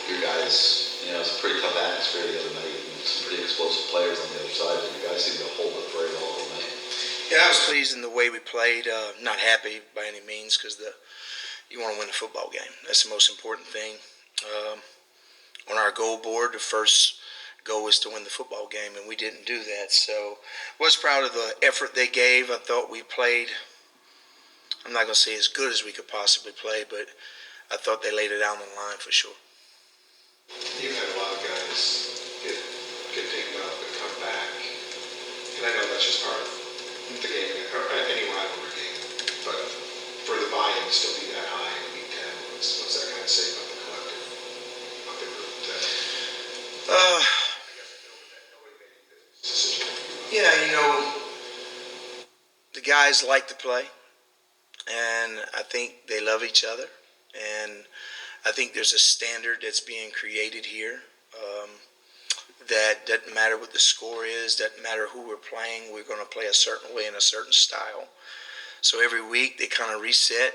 your guys, it's a pretty tough atmosphere the other night, and some pretty explosive players on the other side, but you guys seem to hold it very well all night. Yeah, I was pleased in the way we played. Not happy by any means because you want to win the football game. That's the most important thing. On our goal board, the first goal was to win the football game, and we didn't do that. So was proud of the effort they gave. I thought we played, I'm not going to say as good as we could possibly play, but I thought they laid it out on the line for sure. You've had a lot of guys get dinged up and come back, and I know that's just part of the game, or any rivalry game, but for the buy-in to still be that high in week 10, what's that kind of say about the collective of the group? Yeah, the guys like to play, and I think they love each other, and I think there's a standard that's being created here that doesn't matter what the score is, doesn't matter who we're playing, we're going to play a certain way in a certain style. So every week they kind of reset,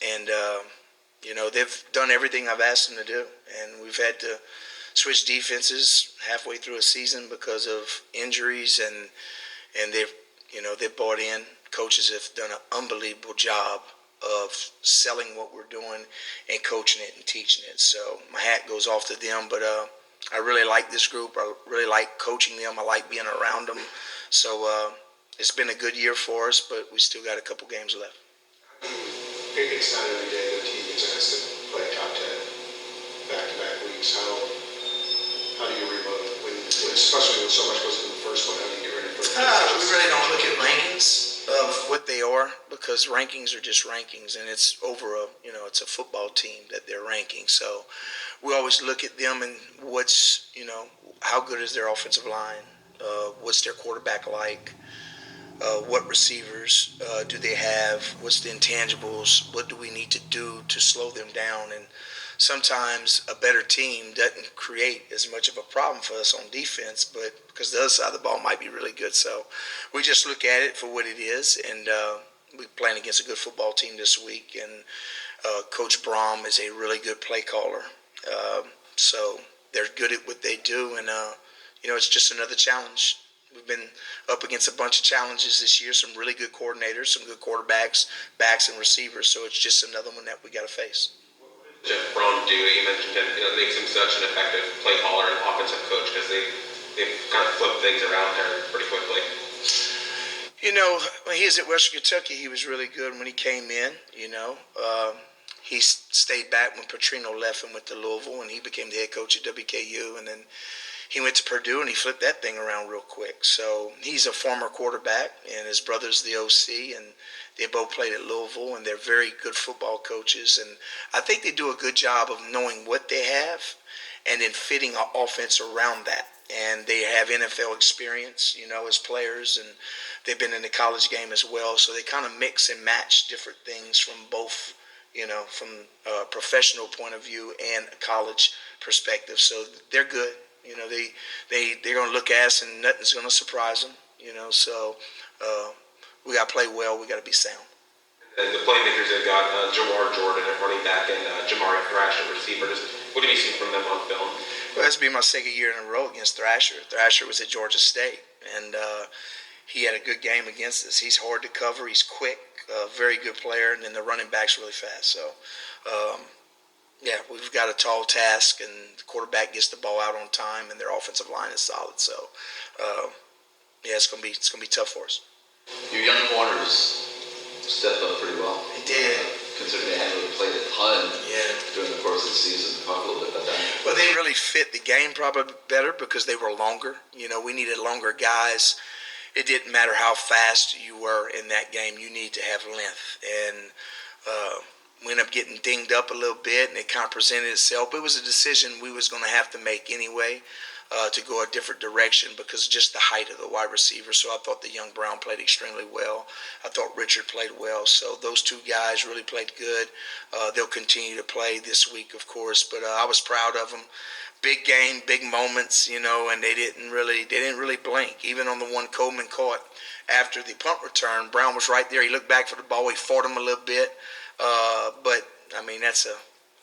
and they've done everything I've asked them to do, and we've had to switch defenses halfway through a season because of injuries, and they've bought in. Coaches have done an unbelievable job of selling what we're doing and coaching it and teaching it. So my hat goes off to them, but I really like this group. I really like coaching them. I like being around them. So it's been a good year for us, but we still got a couple games left. It's not every day the team gets asked to play top 10 back-to-back weeks. How do you reload when especially when so much goes into the first one? How do you get ready for it? We really don't look at rankings of what they are because rankings are just rankings, and it's over it's a football team that they're ranking. So we always look at them and how good is their offensive line? What's their quarterback like? What receivers do they have? What's the intangibles? What do we need to do to slow them down? And sometimes a better team doesn't create as much of a problem for us on defense, but because the other side of the ball might be really good. So we just look at it for what it is, and we're playing against a good football team this week, and Coach Brom is a really good play caller. So they're good at what they do, and it's just another challenge. We've been up against a bunch of challenges this year, some really good coordinators, some good quarterbacks, backs, and receivers, so it's just another one that we got to face. Jeff Brom do? You mentioned him. Makes him such an effective play caller and offensive coach because they've kind of flipped things around there pretty quickly. When he was at Western Kentucky, he was really good when he came in. He stayed back when Petrino left and went to Louisville, and he became the head coach at WKU, and then he went to Purdue, and he flipped that thing around real quick. So he's a former quarterback, and his brother's the OC, and they both played at Louisville, and they're very good football coaches. And I think they do a good job of knowing what they have and then fitting an offense around that. And they have NFL experience, as players, and they've been in the college game as well. So they kind of mix and match different things from both, from a professional point of view and a college perspective. So they're good. They're going to look at us and nothing's going to surprise them. So we got to play well. We got to be sound. And the playmakers have got Jawar Jordan at running back and Jamari Thrash at receiver. What have you seen from them on film? Well, this will be my second year in a row against Thrasher. Thrasher was at Georgia State, and he had a good game against us. He's hard to cover. He's quick, very good player, and then the running back's really fast. So, we've got a tall task, and the quarterback gets the ball out on time, and their offensive line is solid. So, it's gonna be tough for us. Your young corners stepped up pretty well. They did. Considering they hadn't really played a ton during the course of the season. Talk a little bit about that. Well, they really fit the game probably better because they were longer. We needed longer guys. It didn't matter how fast you were in that game. You need to have length. And we ended up getting dinged up a little bit, and it kind of presented itself. It was a decision we was going to have to make anyway to go a different direction because just the height of the wide receiver. So I thought the young Brown played extremely well. I thought Richard played well. So those two guys really played good. They'll continue to play this week, of course. But I was proud of them. Big game, big moments, and they didn't really blink. Even on the one Coleman caught after the punt return, Brown was right there. He looked back for the ball. He fought him a little bit. But I mean, that's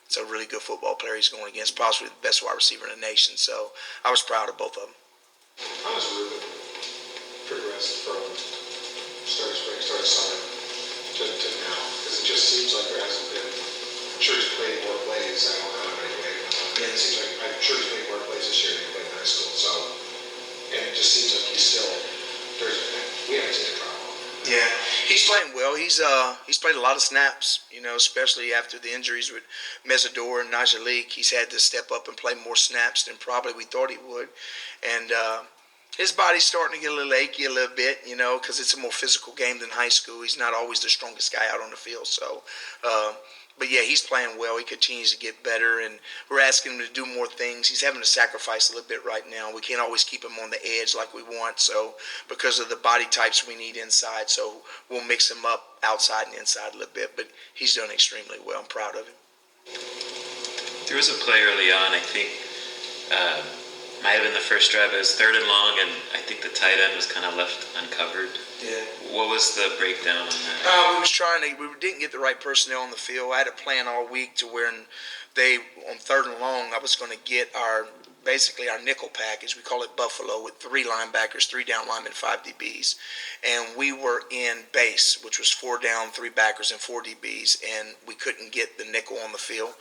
It's a really good football player he's going against, possibly the best wide receiver in the nation. So I was proud of both of them. How has Ruben progressed from start of spring, start of summer to now? Because it just seems like there hasn't been, I'm sure he's played more plays. I don't know how many played. It seems like, I'm sure he's played more plays this year than he played in high school. So, and it just seems like he's still, we haven't seen a drop off. Yeah, he's playing well. He's played a lot of snaps, especially after the injuries with Mesidor and Najee. He's had to step up and play more snaps than probably we thought he would. And his body's starting to get a little achy a little bit, because it's a more physical game than high school. He's not always the strongest guy out on the field. So, but yeah, he's playing well. He continues to get better, and we're asking him to do more things. He's having to sacrifice a little bit right now. We can't always keep him on the edge like we want, so because of the body types we need inside, so we'll mix him up outside and inside a little bit. But he's done extremely well. I'm proud of him. There was a play early on, I think, might have been the first drive. It was 3rd and long, and I think the tight end was kind of left uncovered. Yeah. What was the breakdown on that? We didn't get the right personnel on the field. I had a plan all week to where on 3rd and long, I was going to get basically our nickel package. We call it Buffalo, with 3 linebackers, 3 down linemen, 5 DBs. And we were in base, which was 4 down, 3 backers, and 4 DBs, and we couldn't get the nickel on the field.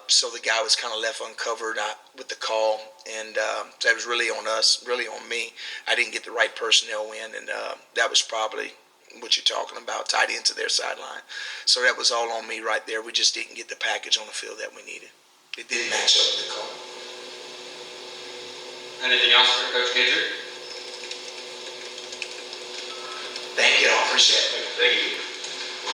So the guy was kind of left uncovered with the call, and so it was really on us, really on me. I didn't get the right personnel in, and that was probably what you're talking about, tied into their sideline. So that was all on me right there. We just didn't get the package on the field that we needed. It didn't match up with the call. Anything else for Coach Guidry? Thank you. I appreciate it. Thank you.